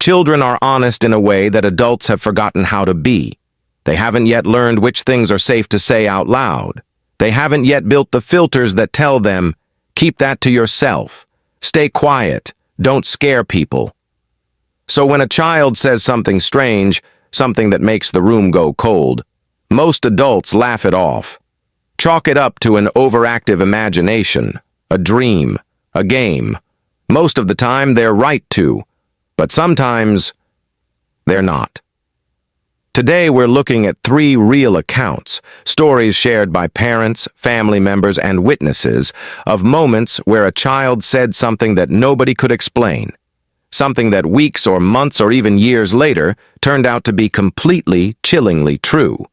Children are honest in a way that adults have forgotten how to be. They haven't yet learned which things are safe to say out loud. They haven't yet built the filters that tell them, keep that to yourself. Stay quiet. Don't scare people. So when a child says something strange, something that makes the room go cold, most adults laugh it off. Chalk it up to an overactive imagination, a dream, a game. Most of the time they're right to, but sometimes they're not. Today we're looking at 3 real accounts, stories shared by parents, family members, and witnesses of moments where a child said something that nobody could explain, something that weeks or months or even years later turned out to be completely, chillingly true.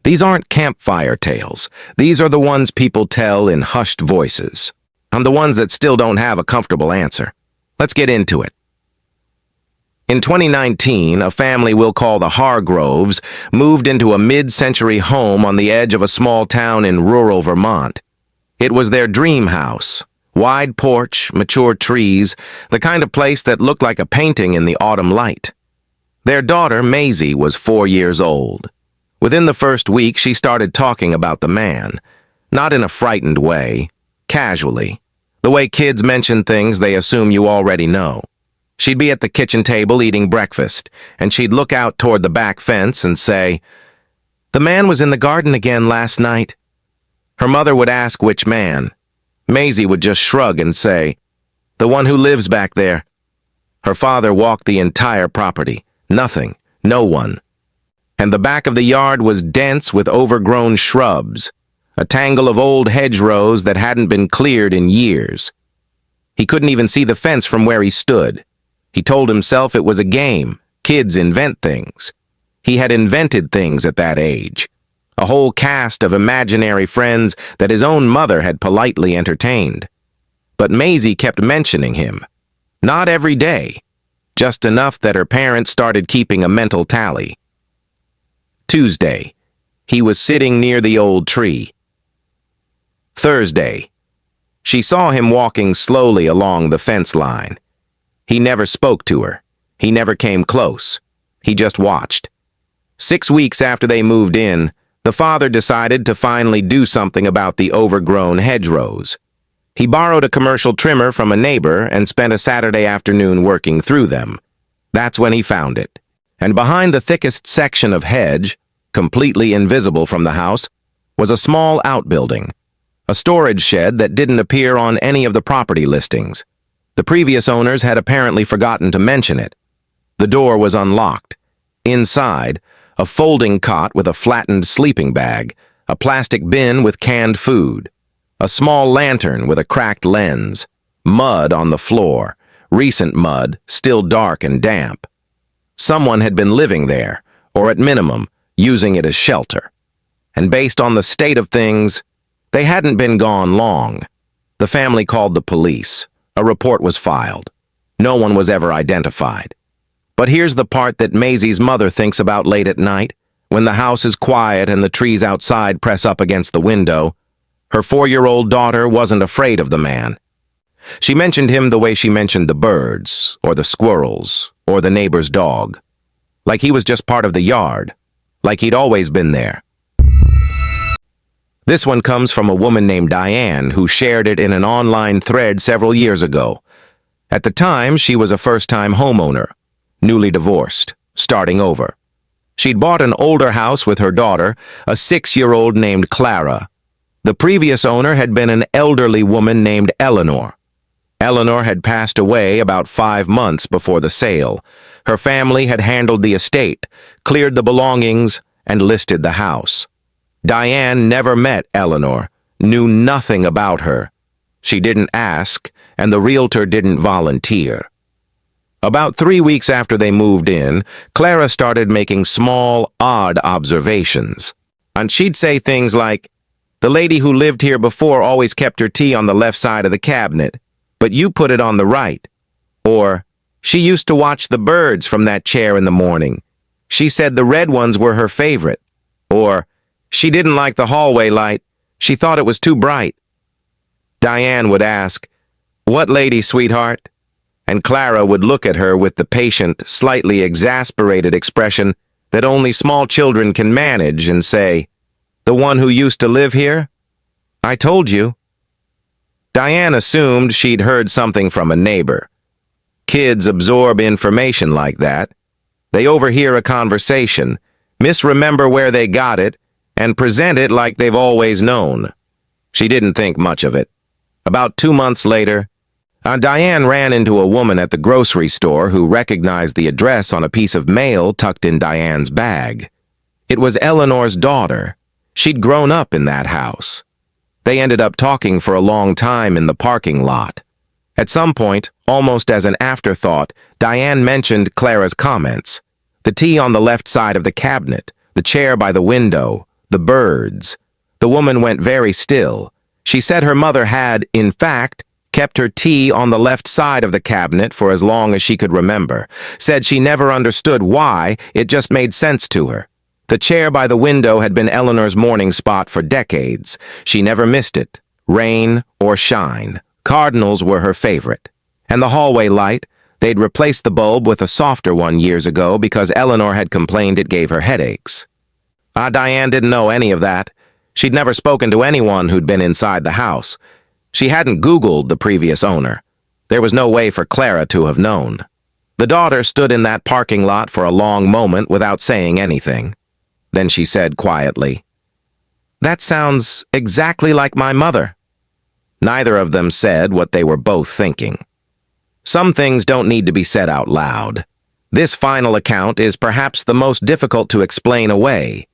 These aren't campfire tales. These are the ones people tell in hushed voices, and the ones that still don't have a comfortable answer. Let's get into it. In 2019, a family we'll call the Hargroves moved into a mid-century home on the edge of a small town in rural Vermont. It was their dream house. Wide porch, mature trees, the kind of place that looked like a painting in the autumn light. Their daughter, Maisie, was 4 years old. Within the first week, she started talking about the man. Not in a frightened way, casually. The way kids mention things they assume you already know. She'd be at the kitchen table eating breakfast, and she'd look out toward the back fence and say, "The man was in the garden again last night." Her mother would ask which man. Maisie would just shrug and say, "The one who lives back there." Her father walked the entire property. Nothing. No one. And the back of the yard was dense with overgrown shrubs, a tangle of old hedgerows that hadn't been cleared in years. He couldn't even see the fence from where he stood. He told himself it was a game. Kids invent things. He had invented things at that age. A whole cast of imaginary friends that his own mother had politely entertained. But Maisie kept mentioning him. Not every day. Just enough that her parents started keeping a mental tally. Tuesday. He was sitting near the old tree. Thursday. She saw him walking slowly along the fence line. He never spoke to her. He never came close. He just watched. 6 weeks after they moved in, the father decided to finally do something about the overgrown hedgerows. He borrowed a commercial trimmer from a neighbor and spent a Saturday afternoon working through them. That's when he found it. And behind the thickest section of hedge, completely invisible from the house, was a small outbuilding, a storage shed that didn't appear on any of the property listings. The previous owners had apparently forgotten to mention it. The door was unlocked. Inside, a folding cot with a flattened sleeping bag, a plastic bin with canned food, a small lantern with a cracked lens, mud on the floor, recent mud, still dark and damp. Someone had been living there, or at minimum, using it as shelter. And based on the state of things, they hadn't been gone long. The family called the police. A report was filed. No one was ever identified. But here's the part that Maisie's mother thinks about late at night, when the house is quiet and the trees outside press up against the window. Her 4-year-old daughter wasn't afraid of the man. She mentioned him the way she mentioned the birds, or the squirrels, or the neighbor's dog. Like he was just part of the yard. Like he'd always been there. This one comes from a woman named Diane who shared it in an online thread several years ago. At the time, she was a first-time homeowner, newly divorced, starting over. She'd bought an older house with her daughter, a 6-year-old named Clara. The previous owner had been an elderly woman named Eleanor. Eleanor had passed away about 5 months before the sale. Her family had handled the estate, cleared the belongings, and listed the house. Diane never met Eleanor, knew nothing about her. She didn't ask, and the realtor didn't volunteer. About 3 weeks after they moved in, Clara started making small, odd observations. And she'd say things like, "The lady who lived here before always kept her tea on the left side of the cabinet, but you put it on the right." Or, "She used to watch the birds from that chair in the morning. She said the red ones were her favorite." Or, "She didn't like the hallway light. She thought it was too bright." Diane would ask, "What lady, sweetheart?" and Clara would look at her with the patient, slightly exasperated expression that only small children can manage and say, "The one who used to live here? I told you." Diane assumed she'd heard something from a neighbor. Kids absorb information like that. They overhear a conversation, misremember where they got it, and present it like they've always known. She didn't think much of it. About 2 months later, Diane ran into a woman at the grocery store who recognized the address on a piece of mail tucked in Diane's bag. It was Eleanor's daughter. She'd grown up in that house. They ended up talking for a long time in the parking lot. At some point, almost as an afterthought, Diane mentioned Clara's comments. The tea on the left side of the cabinet, the chair by the window, the birds. The woman went very still. She said her mother had, in fact, kept her tea on the left side of the cabinet for as long as she could remember. Said she never understood why, it just made sense to her. The chair by the window had been Eleanor's morning spot for decades. She never missed it, rain or shine. Cardinals were her favorite. And the hallway light, they'd replaced the bulb with a softer one years ago because Eleanor had complained it gave her headaches. Diane didn't know any of that. She'd never spoken to anyone who'd been inside the house. She hadn't Googled the previous owner. There was no way for Clara to have known. The daughter stood in that parking lot for a long moment without saying anything. Then she said quietly, "That sounds exactly like my mother." Neither of them said what they were both thinking. Some things don't need to be said out loud. This final account is perhaps the most difficult to explain away.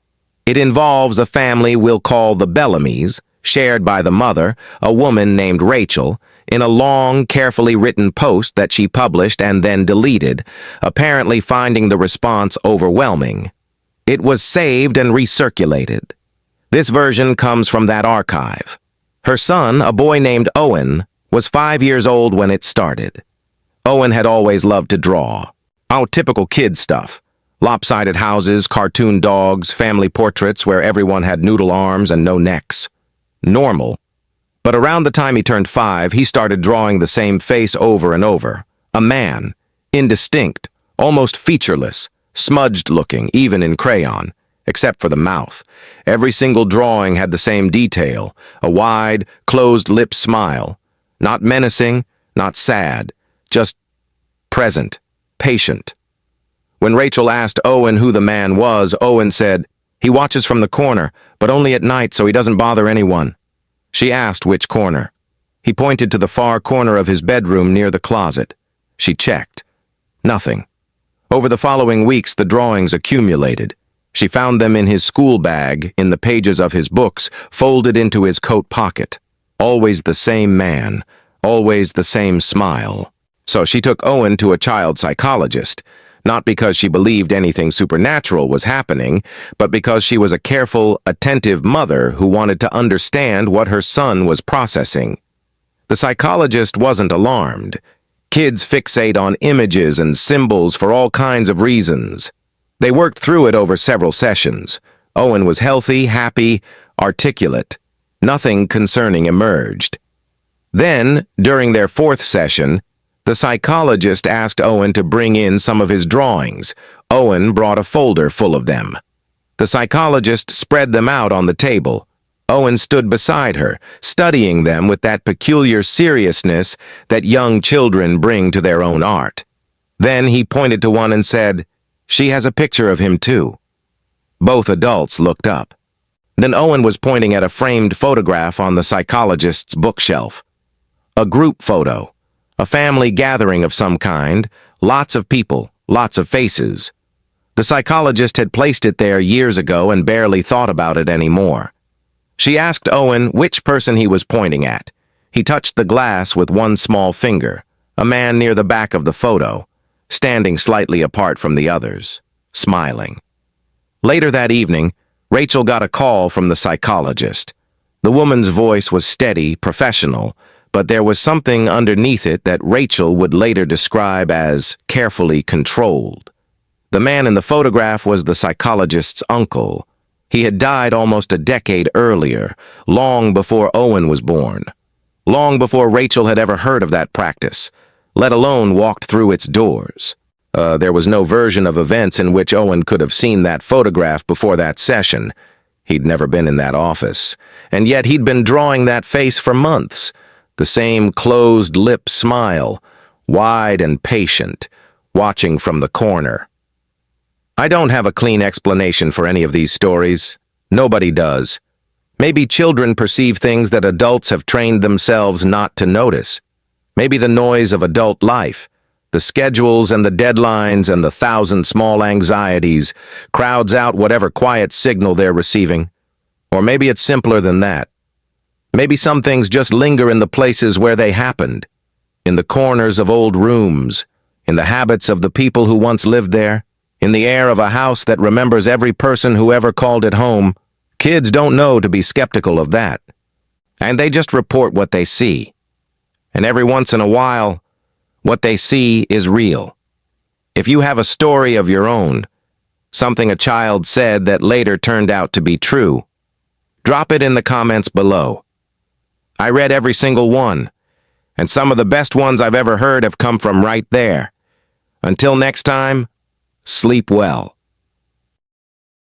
It involves a family we'll call the Bellamys, shared by the mother, a woman named Rachel, in a long, carefully written post that she published and then deleted, apparently finding the response overwhelming. It was saved and recirculated. This version comes from that archive. Her son, a boy named Owen, was 5 years old when it started. Owen had always loved to draw. Oh, typical kid stuff. Lopsided houses, cartoon dogs, family portraits where everyone had noodle arms and no necks. Normal. But around the time he turned 5, he started drawing the same face over and over. A man. Indistinct. Almost featureless. Smudged-looking, even in crayon. Except for the mouth. Every single drawing had the same detail. A wide, closed-lipped smile. Not menacing, not sad. Just present. Patient. When Rachel asked Owen who the man was, Owen said, "He watches from the corner, but only at night so he doesn't bother anyone." She asked which corner. He pointed to the far corner of his bedroom near the closet. She checked. Nothing. Over the following weeks, the drawings accumulated. She found them in his school bag, in the pages of his books, folded into his coat pocket. Always the same man, always the same smile. So she took Owen to a child psychologist, not because she believed anything supernatural was happening, but because she was a careful, attentive mother who wanted to understand what her son was processing. The psychologist wasn't alarmed. Kids fixate on images and symbols for all kinds of reasons. They worked through it over several sessions. Owen was healthy, happy, articulate. Nothing concerning emerged. Then, during their 4th session, the psychologist asked Owen to bring in some of his drawings. Owen brought a folder full of them. The psychologist spread them out on the table. Owen stood beside her, studying them with that peculiar seriousness that young children bring to their own art. Then he pointed to one and said, "She has a picture of him too." Both adults looked up. Then Owen was pointing at a framed photograph on the psychologist's bookshelf. A group photo. A family gathering of some kind, lots of people, lots of faces. The psychologist had placed it there years ago and barely thought about it anymore. She asked Owen which person he was pointing at. He touched the glass with one small finger, a man near the back of the photo, standing slightly apart from the others, smiling. Later that evening, Rachel got a call from the psychologist. The woman's voice was steady, professional, but there was something underneath it that Rachel would later describe as carefully controlled. The man in the photograph was the psychologist's uncle. He had died almost a decade earlier, long before Owen was born. Long before Rachel had ever heard of that practice. let alone walked through its doors. There was no version of events in which Owen could have seen that photograph before that session. He'd never been in that office, and yet he'd been drawing that face for months. The same closed-lip smile, wide and patient, watching from the corner. I don't have a clean explanation for any of these stories. Nobody does. Maybe children perceive things that adults have trained themselves not to notice. Maybe the noise of adult life, the schedules and the deadlines and the thousand small anxieties, crowds out whatever quiet signal they're receiving. Or maybe it's simpler than that. Maybe some things just linger in the places where they happened, in the corners of old rooms, in the habits of the people who once lived there, in the air of a house that remembers every person who ever called it home. Kids don't know to be skeptical of that. And they just report what they see. And every once in a while, what they see is real. If you have a story of your own, something a child said that later turned out to be true, drop it in the comments below. I read every single one, and some of the best ones I've ever heard have come from right there. Until next time, sleep well.